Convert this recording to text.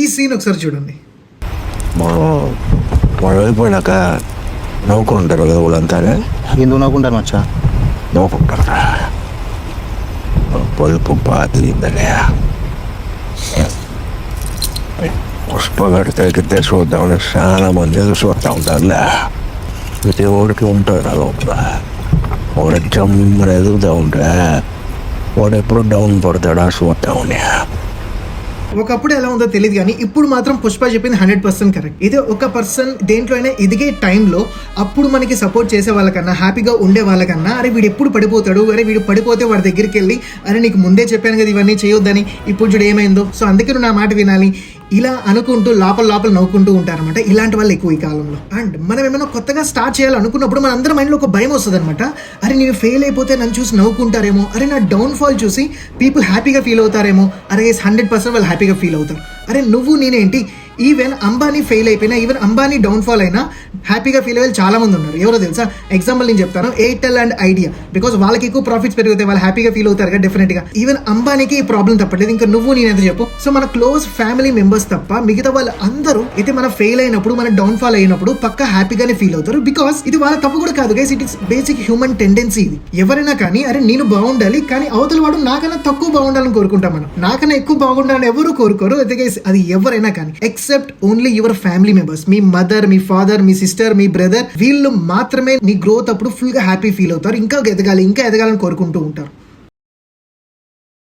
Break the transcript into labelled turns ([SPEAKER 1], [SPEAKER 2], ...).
[SPEAKER 1] ఈ సీన్ ఒకసారి చూడండి.
[SPEAKER 2] వాళ్ళు వెళ్ళిపోయినాక నవ్వుకుంటారు కదా వాళ్ళంతా.
[SPEAKER 3] ఎందుకు నవ్వుకుంటారు మచ్చా?
[SPEAKER 2] నవ్వుకుంటారా? పొలుపు పాతిందనే పుష్పగడ్డ తగ్గితే చూద్దామని చాలా మంది ఎదురు చూస్తూ ఉంటారులే. ప్రతి ఓడికి ఉంటారు అదొక వాడు జమ్మని ఎదుగుతూ ఉంటే వాడు ఎప్పుడు డౌన్ పడతాడా చూద్దామని.
[SPEAKER 1] ఒకప్పుడు ఎలా ఉందో తెలియదు కానీ ఇప్పుడు మాత్రం పుష్ప చెప్పింది 100% కరెక్ట్. ఇదే ఒక పర్సన్ దేంట్లో అయినా ఎదిగే టైంలో అప్పుడు మనకి సపోర్ట్ చేసే వాళ్ళకన్నా, హ్యాపీగా ఉండే వాళ్ళకన్నా, అరే వీడు ఎప్పుడు పడిపోతాడు, అరే వీడు పడిపోతే వాడి దగ్గరికి వెళ్ళి అరే నీకు ముందే చెప్పాను కదా ఇవన్నీ చేయొద్దని, ఇప్పుడు చూడు ఏమైందో, సో అందుకే నువ్వు నా మాట వినాలి, ఇలా అనుకుంటూ లోపల నవ్వుకుంటూ ఉంటారనమాట ఇలాంటి వాళ్ళు ఎక్కువ ఈ కాలంలో. అండ్ మనం ఏమైనా కొత్తగా స్టార్ట్ చేయాలనుకున్నప్పుడు మన అందరి మైండ్లో ఒక భయం వస్తుంది అనమాట. అరే నేను ఫెయిల్ అయిపోతే నన్ను చూసి నవ్వుకుంటారేమో, అరే నా డౌన్ఫాల్ చూసి పీపుల్ హ్యాపీగా ఫీల్ అవుతారేమో, అరే 100% వాళ్ళు హ్యాపీగా ఫీల్ అవుతారు. అరే నువ్వు నేనేంటి, ఈవెన్ అంబానీ ఫెయిల్ అయిపోయినా, ఈవెన్ అంబానీ డౌన్ఫాల్ అయినా హ్యాపీగా ఫీల్ అయ్యే చాలా మంది ఉన్నారు. ఎవరో తెలుసా? ఎగ్జాంపుల్ నేను చెప్తాను, ఎయిర్టెల్ అండ్ ఐడియా. బికాస్ వాళ్ళకి ఎక్కువ ప్రాఫిట్స్ పెరిగితే వాళ్ళు హ్యాపీగా ఫీల్ అవుతారు కదా డెఫినెట్గా. ఈవెన్ అంబానీకి ఈ ప్రాబ్లం తప్పట్లేదు, ఇంకా నువ్వు నేనైతే చెప్పు. సో మన క్లోజ్ ఫ్యామిలీ మెంబర్స్ తప్ప మిగతా వాళ్ళు అందరూ అయితే మనం ఫెయిల్ అయినప్పుడు, మన డౌన్ఫాల్ అయినప్పుడు పక్కా హ్యాపీగానే ఫీల్ అవుతారు. బికాస్ ఇది వాళ్ళ తప్పు కూడా కాదు guys, it is basic human tendency. ఇది ఎవరైనా కానీ అరే నేను బాగుండాలి, కానీ అవతల వాడు నాకన్నా తక్కువ బాగుండాలని కోరుకుంటాం మనం. నాకన్నా ఎక్కువ బాగుండాలని ఎవరు కోరుకోరు. అది ఎవరైనా కానీ except only your family members. Me mother, me father, me sister, me brother, వీళ్ళు మాత్రమే నీ గ్రోత్ అప్పుడు ఫుల్ గా హ్యాపీ ఫీల్ అవుతారు, ఇంకా ఎదగాలని కోరుకుంటూ ఉంటారు.